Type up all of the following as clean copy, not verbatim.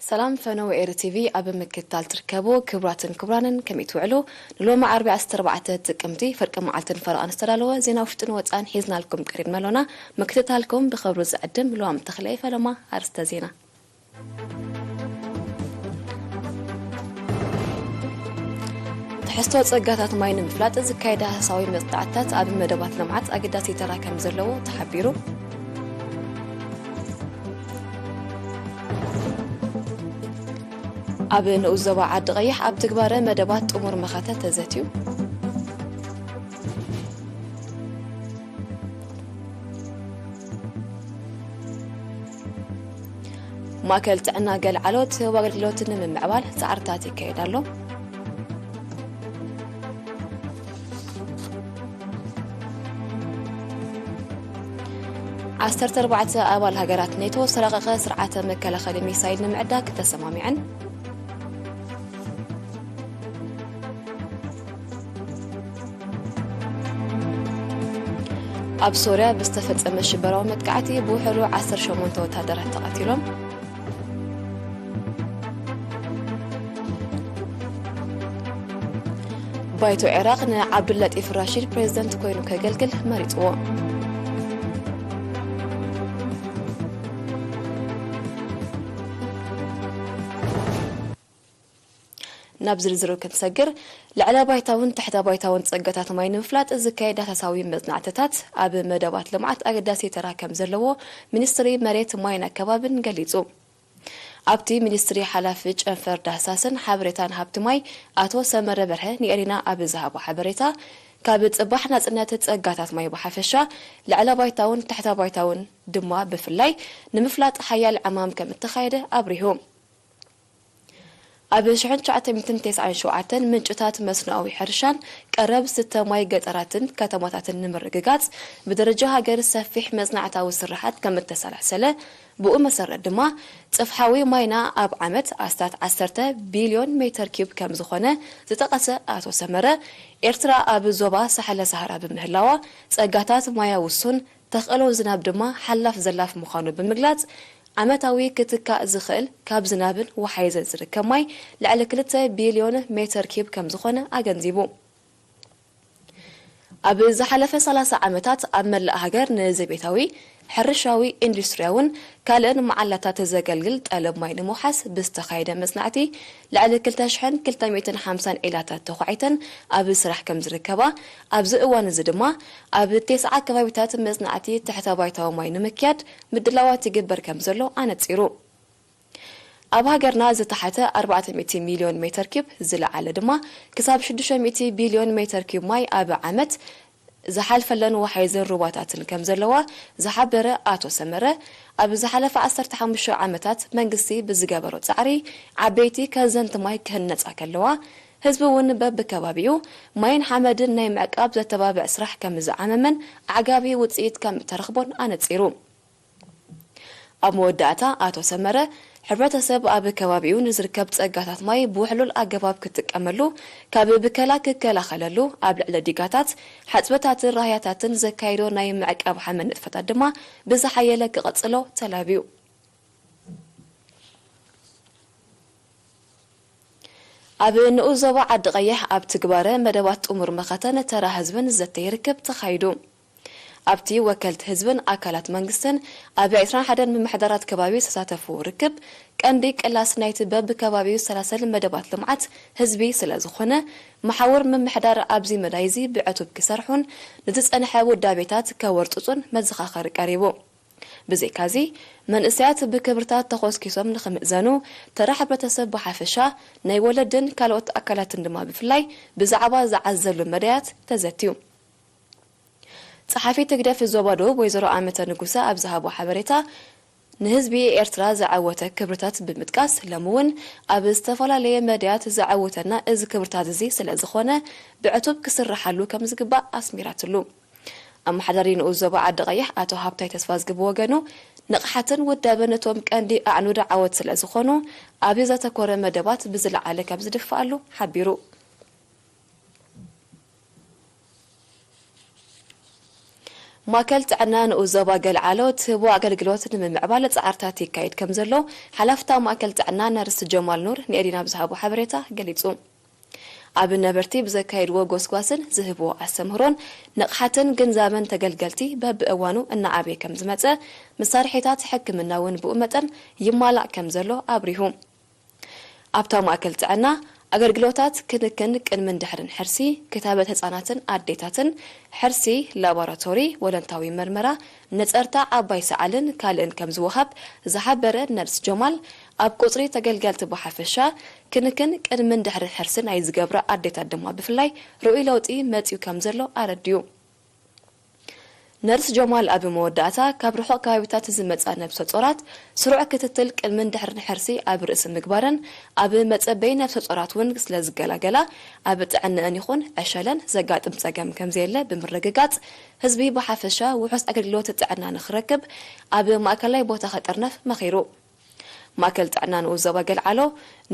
سلام فنو إير تي في أب مكتال تركبو كبراتن كم يتوعلو نلوم عربي أستربعة تكمتي فرق معلتن فرقان استرالوا زينا وفتن وطان حيزنا لكم قريب مالونا مكتتالكم بخبرو زعدم بلوام تخليفة لما عرست زينا تحستو ጸጋታት ማይን ምፍላጥ ዝካይዳ ሐሳዊ መስጣዓታት ኣብ መደባት ልምዓት ኣገዳሲ ተራከም ዘለዎ ተሓቢሩ ኣብ ንኡዘባ ዓዲ ቀይሕ ኣብ ትግባረ መደባት ጥሙር መኸተ ተዘትዩ ማእከል ጥዕና ገልዓሎት ኣገልግሎትን ንምዕባል ጻዕርታት ይካየዳሎ عستر تربعة أول هجرات نيتو سرقة سرعة مكلا خدمي سايد نمعدك تسمامعن أب سوريا بستفد أمشي برامج قعتي بوحلو 10 شمون توتادرات تقاتلهم بايتو عراق عبد اللطيف راشد بريزيدنت كوينو كجلجل مريتو نابزر زرو كنسجر لعلى بايتاون تحت بايتاون ጸገታት ማይ ንምፍላጥ ዝካየዳ ተሳዊ መጽናዕተታት ኣብ መደባት ልምዓት ኣገዳሲ ተራከም ዘለዎ ሚኒስትሪ መሬት ማይን ኣከባብን ገሊጹ ኣብቲ ሚኒስትሪ ሓላፊ ጨንፈር ዳሳስን ሓበሬታን ሃብቲ ማይ ኣቶ ሰመረ በርሀ ንኤሪና ኣብ ዝሃቦ ሓበሬታ ካብ ጽባሕ ናጽነት ጸጋታት ማይ በሓፈሻ ለዕለ ባይታውን ተሕተ ባይታውን ድማ ብፍላይ ንምፍላጥ ሓያል ዓማም ከም እተኻየደ ኣብሪሁ ኣብ 1997 ምንጭታት መስኖአዊ ሕርሻን ቀረብ ስተማይ ገጠራትን ከተማታትን ንምርግጋጽ በደረጃ ሀገር ሰፊሕ መጽናዕታዊ ስራሓት ከም ተሰላሰለ ብኡ መሰረት ድማ ጽፍሓዊ ማይና ኣብ ዓመት ኣስታት 10 ቢልዮን ሜትር ኪዩብ ከም ዝኾነ ዝተቀሰ ኣቶ ሰመረ ኤርትራ ኣብ ዞባ ሳሕለ ሰሃራ ብምህላዋ ጸጋታት ማያ ውሱን ተኽእሎ ዝናብ ድማ ሓላፍ ዘላፍ ምዃኑ ብምግላጽ عمتاوي كتكا زخل كاب زنابن وحيزن زركب ماي لعل 2 بليون متر كيب كم زخونه اغنزيبو اب زحلفه 30 عمتات اب ملء هاجر نزبيتاوي حرشاوي اندسترياون كالن معلاتات زغلغل طلب ماي نموحس بستخايده مصنعتي لعل 2250 إلاتات تخعيتن اب سرح كم زركبا اب زوان زدما اب 9 كبابيتات مصنعتي تحت بايتاو ماي نمكياد مدلاوات يجبر كم زلو انصيرو اب هاجرنا زتحت 400 مليون متر كيب زل على دما كساب 600 بليون متر كيب ماي اب عمت زحال فلن وحيزن روباتاتن كم زلوا زحبره آتو سمره اب زحلف 15 عامتات منغسي بزغبرو صعري عبيتي كزنت ماي كهنص اكلوا حزب ون بكبابيو ماين حمدن ناي معقاب زتبابع سرح كم زعممن عقابي وصيت كم ترخبون انصيرو اب موداتا آتو سمره حبرتسب اب كبابيو نزركب ጸጋታት ማይ بوحلول አገባብ ክትቀመሉ ካብ ብከላክ ከላኸለሉ ኣብ ልዕሊ ዲጋታት ሓጽበታት ራህያታትን ዘካይዶ ናይ ምዕቀብ ሓመን ፈታ ድማ ብዝሓየለ ክቀጽሎ ተላቢዩ ኣብ ንኡዘባ ዓዲ ቀይሕ ኣብ ትግባረ መደባት ጥሙር መኸተነ ተራ ህዝብን ዘተይርክብ ተኻይዱ ኣብቲ ወከልት ህዝብን ኣካላት መንግስትን ኣብ 21 ምምሕዳራት ከባቢ ተሳተፉ ርክብ ቀንዲ ቅላስ ናይቲ በብ ከባቢው 30 መደባት ልምዓት ህዝቢ ስለ ዝኾነ መሓወር ምምሕዳር ኣብዚ መዳይዚ ብዕቱብ ክሰርሑን ንዝጸንሐ ውዳቤታት ከወርጡጹን መዘኻኸሪ ቀሪቡ ብዘይካዚ መንእስያት ብክብርታት ተኾስኪሶም ንኽምእዘኑ ተራ ሕብረተሰብ ብሓፈሻ ናይ ወለድን ካልኦት ኣካላትን ድማ ብፍላይ ብዛዕባ ዝዓዘሉ መዳያት ተዘትዩ صحافي تقدر في الزبادو ويزرو عامة نقصة أبزهابو حبريتا نهزبي إرترا زعوته كبرتات بمتكاس لمون أبستفلا لي مديات زعوتنا إز كبرتات زي سلازخونه بعتوب كسر رحلو كمزقبا أسميرات اللو أما حضرين أوزبا عد غيح أتو هابتاي تسفاز قبوغانو نقحتن ودابنتهم كاندي أعنو دعوت سلازخونو أبيزا تكورا مدبات بزلع على كمزدفالو حبيرو ማከል ጥዕና ንኡዘባ ገልዓሎ ትህቦ አገልግሎት ንምምዕባል ጻዕርታት ይካየድ ከም ዘሎ ሓላፍታ ማከል ጥዕና ነርስ ጀማል ኑር ንኤዲና ብዝሃቦ ሓበሬታ ገሊጹ ኣብ ነበርቲ ብዘካየድዎ ጎስጓስን ዝህቦ ኣስተምህሮን ንቕሓትን ግንዛበን ተገልገልቲ በብእዋኑ እናዓበየ ከም ዝመጸ መሳርሒታት ሕክምና እውን ብኡ መጠን ይማላእ ከም ዘሎ አብሪሁ ኣብታ ማእከል ጥዕና አገልግሎታት ክንክን ቅድምን ድሕርን ሕርሲ ክታበት ህጻናትን አዴታትን ሕርሲ ላቦራቶሪ ወለንታዊ ምርመራ ነጸርታ ዓባይ ሰዓልን ካልእን ከም ዝወሃብ ዝሓበረ ነርስ ጀማል ኣብ ቁጽሪ ተገልገልቲ ብሓፈሻ ክንክን ቅድምን ድሕርን ሕርስን ናይ ዝገብራ አዴታት ድማ ብፍላይ ርኡይ ለውጢ መጽዩ ከም ዘሎ አረድዩ ነርስ ጀማል ኣብ መወዳእታ ካብ ርሑቕ ከባቢታት ዝመጻ ነፍሰ ጾራት ስሩዕ ክትትል ቅድምን ድሕርን ሕርሲ ኣብ ርእሲ ምግባርን ኣብ መጸበይ ነፍሰ ጾራት እውን ስለ ዝገላገላ ኣብ ጥዕንአን ይኹን ዕሸለን ዘጋጥም ጸገም ከም ዘየለ ብምርግጋጽ ህዝቢ ብሓፈሻ ውሑስ ኣገልግሎት ጥዕና ንኽረክብ ኣብ ማእከላይ ቦታ ኸጠርነፍ መኺሩ ማእከል ጥዕና ንኡዘባ ገልዓሎ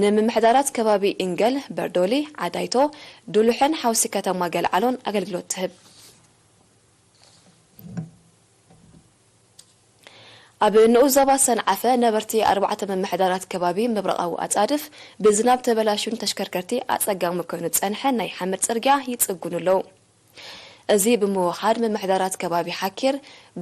ንምምሕዳራት ከባቢ ኢንገል በርዶሊ ዓዳይቶ ዱሉሕን ሓውሲ ከተማ ገልዓሎን ኣገልግሎት ትህብ ኣብ ንኡዘባ ሰንዓፈ ነበርቲ 4 መምሕዳራት ከባቢ ምብረቃዊ ኣጻድፍ ብዝናብ ተበላሹን ተሽከርከርቲ ኣጸጋሚ ኮይኑ ጸንሐ ናይ ሓመድ ጽርግያ ይጽጉኑለው እዚ ብምውሓድ መምሕዳራት ከባቢ ሓኪር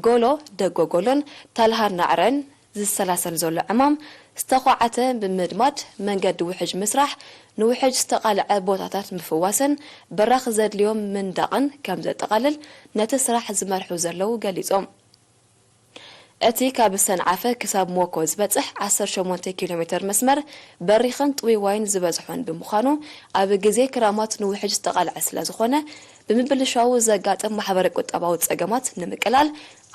ጎሎ ደጎጎሎን ታልሃር ናዕረን ዝሰላሰል ዘሎ ዕማም ዝተቋዓተ ብምድማድ መንገዲ ውሕጅ ምስራሕ ንውሕጅ ዝተቃልዐ ቦታታት ምፍዋስን በራኽ ዘድልዮም ምንዳቕን ከም ዘጠቃልል ነቲ ስራሕ ዝመርሑ ዘለው ገሊጾም እቲ ካብ ሰንዓፈ ክሳብ ሞኮ ዝበጽሕ 18 ኪሎ ሜትር መስመር በሪኽን ጥዊዋይን ዝበዝሖን ብምዃኑ ኣብ ግዜ ክራማት ንውሕጅ ዝተቃልዐ ስለ ዝኾነ ብምብልሻው ዘጋጥም ማሕበረ ቁጠባዊ ጸገማት ንምቅላል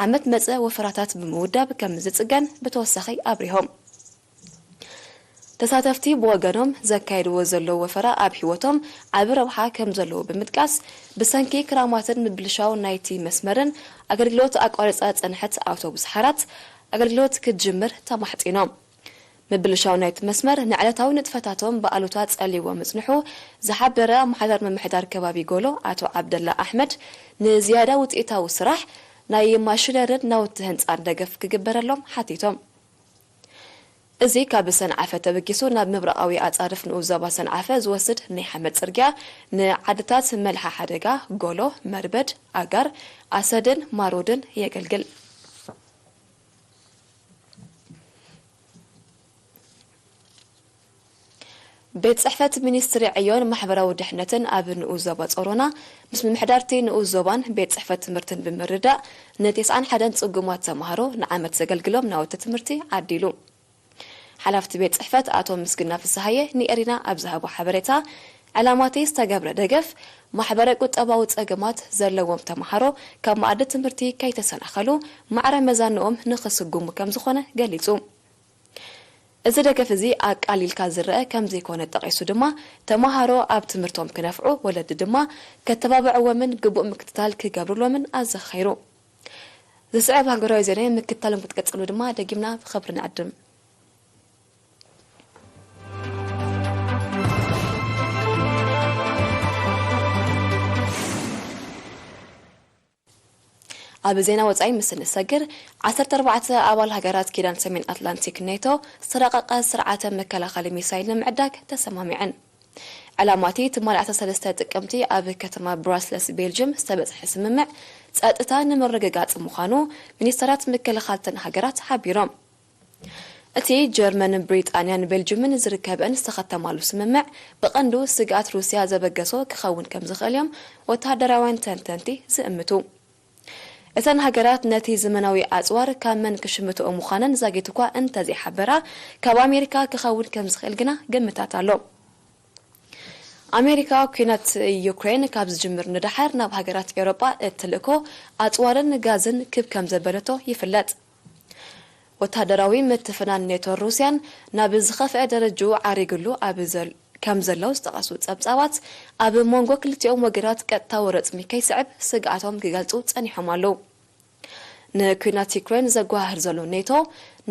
ዓመት መጸ ወፈራታት ብምውዳብ ከም ዝጽገን ብተወሳኺ አብሪሆም ተሳተፍቲ ብወገኖም ዘካይድዎ ዘሎ ወፈራ ኣብ ህይወቶም ዓብ ረብሓ ከም ዘለዎ ብምጥቃስ ብሰንኪ ክራማትን ምብልሻው ናይቲ መስመርን አገልግሎት አቋርጻ ጸንሐት አውቶቡስ ሓራት አገልግሎት ክትጅምር ተማሕጢኖም ምብልሻው ናይቲ መስመር ንዕለታዊ ንጥፈታቶም በአሉታ ጸሊዎ ምጽንሑ ዝሓበረ ማሕደር መምሕዳር ከባቢ ጎሎ አቶ ዓብደላ አሕመድ ንዝያዳ ውጽኢታዊ ስራሕ ናይ ማሽነርን ናውቲ ህንጻን ደገፍ ክግበረሎም ሓቲቶም እዚ ካብ ሰንዓፈ ተበጊሱ ናብ ምብራቃዊ ኣጻርፍ ንኡዘባ ሰንዓፈ ዝወስድ ናይ ሓመድ ጽርግያ ንዓድታት መልሓ ሓደጋ ጎሎ መርበድ ኣጋር ኣሰድን ማሮድን የገልግል ቤት ጽሕፈት ሚኒስትሪ ዕዮን ማሕበራዊ ድሕነትን ኣብ ንኡዘባ ጾሮና ምስ ምምሕዳርቲ ንኡዘባን ቤት ጽሕፈት ትምህርትን ብምርዳእ ን91 ጽጉማት ተማሃሮ ንዓመት ዘገልግሎም ናውቲ ትምህርቲ ዓዲሉ ሓላፍቲ ቤት ጽሕፈት አቶ ምስግና ፍስሐየ ንኤሪና ኣብዝሃቦ ሓበሬታ ዕላማቲ ዝተገብረ ደገፍ ማሕበረ ቁጠባዊ ጸገማት ዘለዎም ተማሃሮ ካብ ማዕዲ ትምህርቲ ከይተሰናኸሉ ማዕረ መዛንኦም ንኽስጉሙ ከም ዝኾነ ገሊጹ እዚ ደገፍ እዚ ኣቃሊልካ ዝረአ ከም ዘይኮነ ጠቂሱ ድማ ተማሃሮ ኣብ ትምህርቶም ክነፍዑ ወለዲ ድማ ከተባብዕዎምን ግቡእ ምክትታል ክገብርሎምን ኣዘኻይሩ ዝስዕብ ሃገራዊ ዜና ምክትታልን ክትቀጽሉ ድማ ደጊምና ብኸብሪ ንዕድም ኣብ ዜና ወጻኢ ምስሊ ሰግር 14 ኣባል ሃገራት ኪዳን ሰሜን ኣትላንቲክ ኔቶ ስራቀቀ ስርዓተ መከላኸሊ ሚሳይል ንምዕዳግ ተሰማሚዐን ዕላማቲ ትማልዓተ 3 ጥቅምቲ ኣብ ከተማ ብራስለስ ቤልጅየም ዝተበጽሐ ስምምዕ ጸጥታ ንምርግጋጽ ምዃኑ ሚኒስትራት መከላኸልተን ሃገራት ሓቢሮም እቲ ጀርመንን ብሪጣንያን ቤልጅየምን ዝርከበን ዝተኸተማሉ ስምምዕ ብቐንዱ ስጋት ሩስያ ዘበገሶ ክኸውን ከም ዝኽእል እዮም ወተሃደራውያን ተንተንቲ ዝእምቱ እተን ሃገራት ነቲ ዘመናዊ ኣጽዋር ካብ መን ክሽምትኦ ምዃነን ዛጊት እኳ እንተዘይሓበራ ካብ ኣሜሪካ ክኸውን ከም ዝኽእል ግና ግምታት ኣሎ ኣሜሪካ ኩናት ዩክሬን ካብ ዝጅምር ንድሓር ናብ ሃገራት ኤውሮጳ እትልእኮ ኣጽዋርን ጋዝን ክብ ከም ዘበለቶ ይፍለጥ ወተሃደራዊ ምትፍናን ኔቶ ሩስያን ናብ ዝኸፍአ ደረጃ ዓሪግሉ ከም ዘለው ዝተቐሱ ጸብጻባት ኣብ ሞንጎ ክልቲኦም ወገናት ቀጥታዊ ረጽሚ ከይስዕብ ስግኣቶም ክገልጹ ጸኒሖም ኣለው ንኩናት ዩክሬን ዘጓህር ዘሎ ኔቶ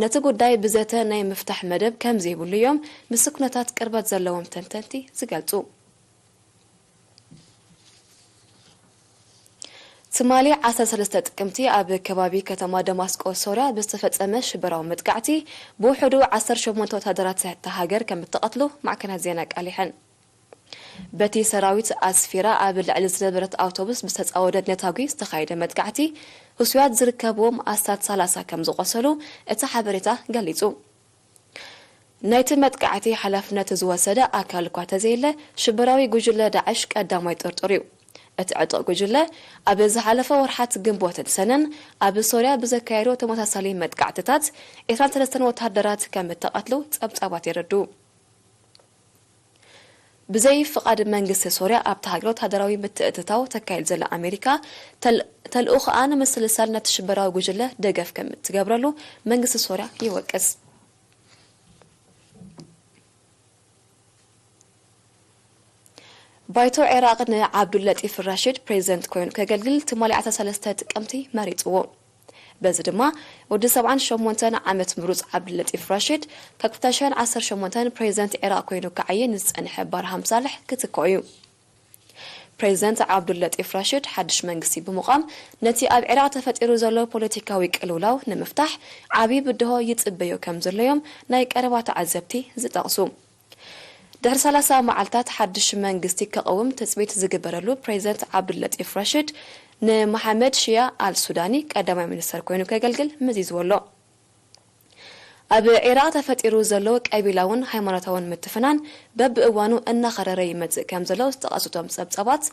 ነቲ ጉዳይ ብዘተ ናይ ምፍታሕ መደብ ከም ዘይብሉ እዮም ምስ ኩነታት ቅርበት ዘለዎም ተንተንቲ ዝገልጹ تمالي 13 ጥቅምቲ ኣብ ከባቢ ከተማ ደማስቆ ሶርያ ብዝተፈጸመ ሽበራዊ መጥቃዕቲ ብውሕዱ 18 ወታደራት ሃገር ከም ተቐትሉ ማዕከናት ዜና ቃሊሐን በቲ ሰራዊት ኣስፊራ ኣብ ልዕሊ ዝነበረት ኣውቶቡስ ብዝተጻወደ ነታጉ ዝተኻየደ መጥቃዕቲ ህሱያት ዝርከብዎም ኣስታት 30 ከም ዝቆሰሉ እቲ ሓበሬታ ገሊጹ ናይቲ መጥቃዕቲ ሓላፍነት ዝወሰደ ኣካል እኳ ተዘይለ ሽበራዊ ጉጅለ ዳዕሽ ቀዳማይ ጥርጥርዩ እቲ ዕጡቕ ጉጅለ ኣብ ዝሓለፈ ወርሓት ግንቦትን ሰነን ኣብ ሶርያ ብዘካየዶ ተመሳሳሊ መጥቃዕትታት 23 ወታደራት ከም ተቐትሉ ጸብጻባት ይረዱ ብዘይ ፍቃድ መንግስቲ ሶርያ ኣብ ተሃገር ወታደራዊ ምትእትታው ተካይድ ዘላ ኣሜሪካ ተልእኹ ኣነ ምስልሳል ነቲ ሽበራዊ ጉጅለ ደገፍ ከም ትገብረሉ መንግስቲ ሶርያ ይወቅስ ባይቶ ኢራቅ ንዓብዱልለጢፍ ራሺድ ፕሬዚደንት ኮይኑ ከገልግል ትማሊ 13 ጥቅምቲ መሪፅዎ በዚ ድማ ወዲ 78 ዓመት ምሩጽ ዓብዱልለጢፍ ራሺድ ካብ 2018 ፕሬዚደንት ኢራቅ ኮይኑ ከዓይን ዝጸንሐ ባርሃም ሳልሕ ክትኮዩ ፕሬዚደንት ዓብዱልለጢፍ ራሺድ ሓድሽ መንግስቲ ብምቋም ነቲ ኣብ ኢራቅ ተፈጢሩ ዘሎ ፖለቲካዊ ቅልውላው ንምፍታሕ ዓቢ ብድሆ ይጽበዩ ከም ዘለዮም ናይ ቀረባ ተዓዘብቲ ዝጠቕሱ ድሕሪ 30 መዓልታት ሓድሽ መንግስቲ ከቀውም ተጽቢት ዝግበረሉ ፕሬዚደንት ዓብዱልለጢፍ ራሺድ ንመሐመድ ሺያ አልሱዳኒ ቀዳማይ ሚኒስተር ኮይኑ ከገልግል መዚዝወሎ ኣብ ኢራቅ ተፈጢሩ ዘሎ ቀቢላውን ሃይማኖታውን ምትፍናን በብእዋኑ እናኸረረ ይመጽእ ከም ዘሎ ዝተቐሱቶም ጸብጻባት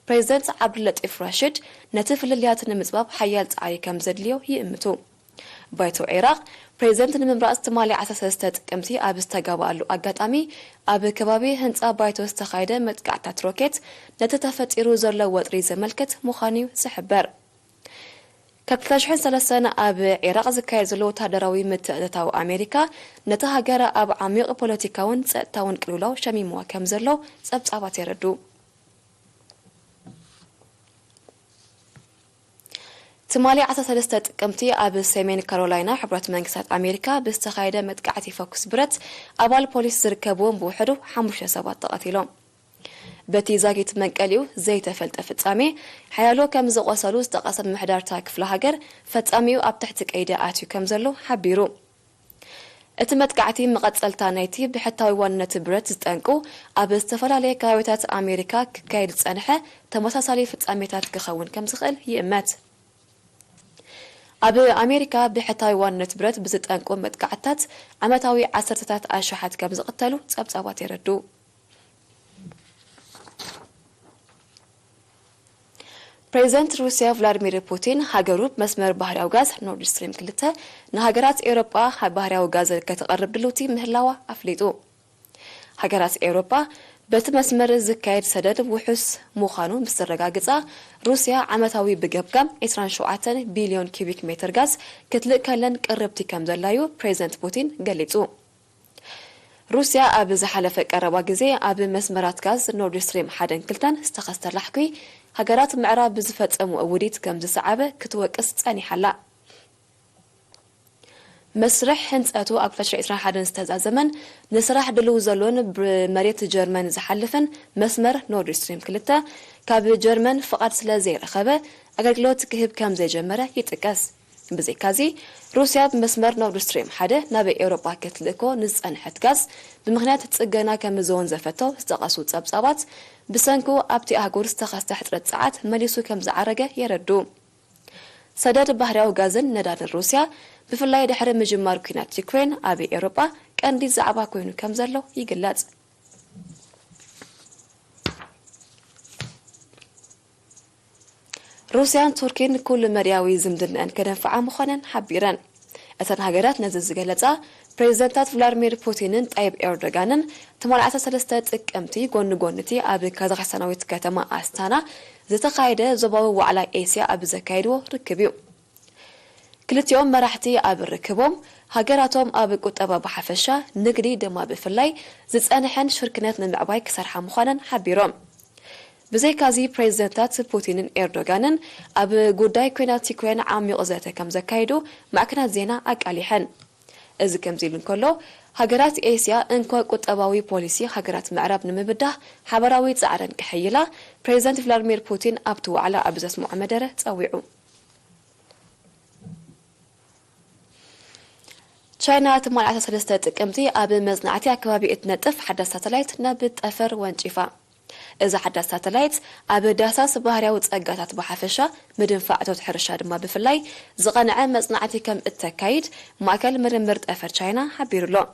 ፕሬዚደንት ዓብዱልለጢፍ ራሺድ ነቲ ፍልልያት ንምጽባብ ሓያል ጻዕሪ ከም ዘድልዮ ይእምቱ ባይቶ ኢራቅ ፕሬዚደንት ንምምራጽ ትማሊ 13 ጥቅምቲ ኣብ ዝተጋባሉ ኣጋጣሚ ኣብ ከባቢ ህንጻ ባይቶ ዝተኻየደ መጥቃዕታት ሮኬት ነቲ ተፈጢሩ ዘሎ ወጥሪ ዘመልክት ምዃኑ ዝሕበር ካብ 2003 ኣብ ኢራቅ ዝካየድ ዘሎ ወታደራዊ ምትእትታው ኣሜሪካ ነቲ ሃገር ኣብ ዓሚቕ ፖለቲካውን ጸጥታውን ቅልውላው ሸሚምዋ ከም ዘሎ ጸብጻባት ይረዱ ትማሊ 13 ጥቅምቲ ኣብ ሰሜን ካሮላይና ሕብረት መንግስታት ኣሜሪካ ብዝተኻየደ መጥቃዕቲ ፎክስ ብረት ኣባል ፖሊስ ዝርከብዎም ብውሕዱ 5 ሰባት ተቐቲሎም በቲ ዛጊት መንቀሊኡ ዘይተፈልጠ ፍጻሜ ሓያሎ ከም ዝቆሰሉ ዝተቐሰ ምሕዳርታ ክፍለ ሃገር ፈጻሚኡ ኣብ ትሕቲ ቀይዲ ኣትዩ ከም ዘሎ ሓቢሩ እቲ መጥቃዕቲ መቐጸልታ ናይቲ ብሕታዊ ዋንነት ብረት ዝጠንቁ ኣብ ዝተፈላለየ ከባቢታት ኣሜሪካ ክካየድ ዝጸንሐ ተመሳሳሊ ፍጻሜታት ክኸውን ከም ዝኽእል ይእመት ኣብ ኣሜሪካ ብሕታዊ ዋንነት ብረት ብዝጠንቁ መጥቃዕትታት ዓመታዊ ዓሰርተታት ኣሽሓት ከም ዝቕተሉ ጸብጻባት ይረዱ ፕሬዚደንት ሩስያ ቭላድሚር ፑቲን ሃገሩ መስመር ባህርያዊ ጋዝ ኖርድ ስትሪም 2 ንሃገራት ኤውሮጳ ባህርያዊ ጋዝ ከተቐርብ ድልውቲ ምህላዋ ኣፍሊጡ ሃገራት ኤውሮጳ በቲ መስመር ዝካየድ ሰደድ ውሑስ ምዃኑ ምስ ተረጋግጻ ሩስያ ዓመታዊ ብገብጋም 27 ቢልዮን ኪቢክ ሜትር ጋዝ ክትልእ ከለን ቅርብቲ ከም ዘላዩ ፕሬዚደንት ፑቲን ገሊጹ ሩስያ ኣብ ዝሓለፈ ቀረባ ግዜ ኣብ መስመራት ጋዝ ኖርድ ስትሪም 1-2 ዝተኸስተላሕኩ ሃገራት ምዕራብ ብዝፈጸሙ ውዲት ከም ዝሰዓበ ክትወቅስ ጸኒሓላ مسرح هنساتو ኣብ 2021 ዝተዛዘመን ንስራሕ ድልው ዘሎን ብመሬት ጀርመን ዝሓልፈን መስመር ኖርድ ስትሪም 2 ካብ ጀርመን ፍቃድ ስለ ዘይረኸበ ኣገልግሎት ክህብ ከም ዘይጀመረ ይጥቀስ ብዘይካዚ ሩስያ መስመር ኖርድ ስትሪም 1 ናብ ኤውሮጳ ክትልኮ ንጸንሐት ጋዝ ብምኽንያት ጽገና ከም ዝወን ዘፈቶ ዝተቐሱ ጸብጻባት ብሰንኩ ኣብቲ ኣህጉር ዝተኸስተ ሕጽረት ሰዓት መሊሱ ከም ዝዓረገ የረዱ ሰደድ ባህርያዊ ጋዝን ነዳድን ሩስያ ብፍላይ ድሕሪ ምጅማር ኩናት ዩክሬን ኣብ ኤውሮጳ ቀንዲ ዛዕባ ኮይኑ ከም ዘሎ ይግለጽ ሩስያን ቱርኪን ኩሉ መርያዊ ዝምድናን ከደንፈዓ ምዃነን ሓቢረን እተን ሃገራት ነዚ ዝገለጻ ፕሬዚደንታት ቭላድሚር ፑቲንን ጣይብ ኤርዶጋንን ተማልዓተ 3 ጥቅምቲ ጎንጎንቲ ኣብ ካዛኽስታናዊት ከተማ ኣስታና ዝተኻየደ ዞባዊ ዋዕላ ኤስያ ኣብ ዘካየድዎ ርክብ እዩ ክልቲኦም መራሕቲ ኣብ ርክቦም ሃገራቶም ኣብ ቁጠባ ብሓፈሻ ንግዲ ድማ ብፍላይ ዝጸንሐን ሽርክነት ንምዕባይ ክሰርሓ ምዃነን ሓቢሮም ብዘይካዚ ፕሬዚደንታት ፑቲንን ኤርዶጋንን ኣብ ጉዳይ ኩናት ዩክሬን ዓሚቕ ዘተ ከም ዘካየዱ ማዕከናት ዜና ኣቃሊሐን እዚ ከምዚል እንከሎ ሃገራት ኤስያ እንኳ ቁጠባዊ ፖሊሲ ሃገራት ምዕራብ ንምብዳህ ሓበራዊ ጻዕርን ክሕይላ ፕሬዝዳንት ቭላድሚር ፑቲን ኣብቲ ዋዕላ ኣብ ዘስምዖ መደረ ጸዊዑ ቻይና ተማልዓታ 3 ጥቅምቲ ኣብ መዝናዕቲ ኣከባቢ እትነጥፍ ሓዳስ ሳተላይት ናብ ጠፈር ወንጪፋ إذا حدث ساتلايت أبي داساس بحرية وتأجّات بحفشة مدن فعتوت حرشة ما بفلاي زغنا عام مصنعتي كم التكايد ما كل مرمرت أفر تشاينا حبير له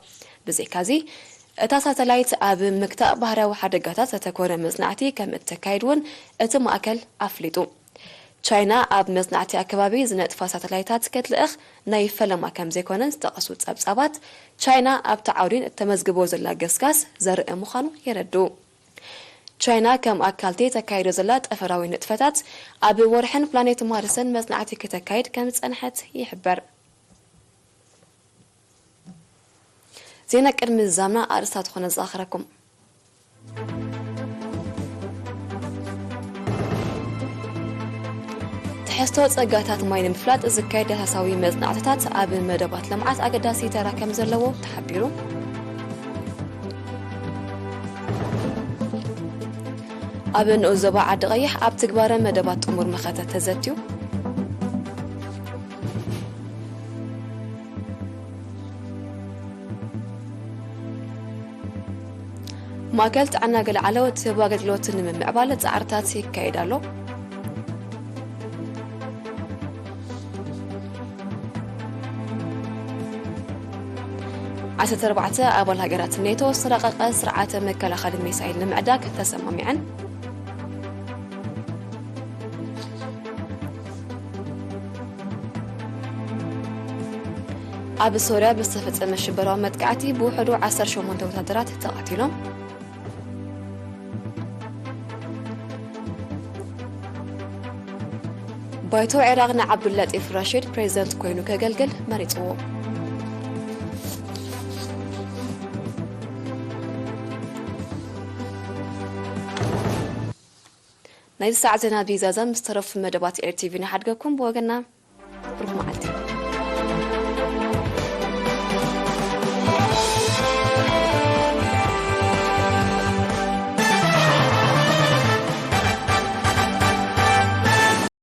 بزي كذي تا ساتلايت أبي مكتب بحرية وحدقات ستكون مصنعتي كم التكايدون أتم أكل أفليتو تشاينا أب مصنعتي أكبابي زنت فساتلايتات كتلأخ نايف لما كم زي كونن استقصوت سبسابات تشاينا أب تعاورين التمزجبوز اللاجسكاس زرق مخانو يردو تشاينا كم أكلتي تكايد زلات أفراوي نتفتات أبي ورحن بلانيت مارسن مصنعتي كتكايد كانت أنحت يحبر زينك إرم الزامنة أرسات خنز آخركم تحستوت أجاتات ماين مفلات الزكايد هساوي مصنعتات أبي مدبات لمعات أجداسي ترى كم زلوا تحبيرو أبن أزبا عد غيح أب تكبار مدبات أمور مخاتة تزتيو ما قلت عنا قل على تباقت لوتن من معبالة عرتاتي كايدالو عسى 4 أبل هجرات الناتو سرقة سرعة مكلا خادم ميسايل لمعداك تسمى معا أب سوريا بصفة مشبرة متقعتي بوحدو 10 شومون وتدرات تقاتلهم بايتو عراقنا عبد اللطيف رشيد بريزيدنت كوينو كجلجل مريتو نايد ساعة زنا بيزازم مسترف مدبات إر تي في نحدقكم بوغنا روح معلتي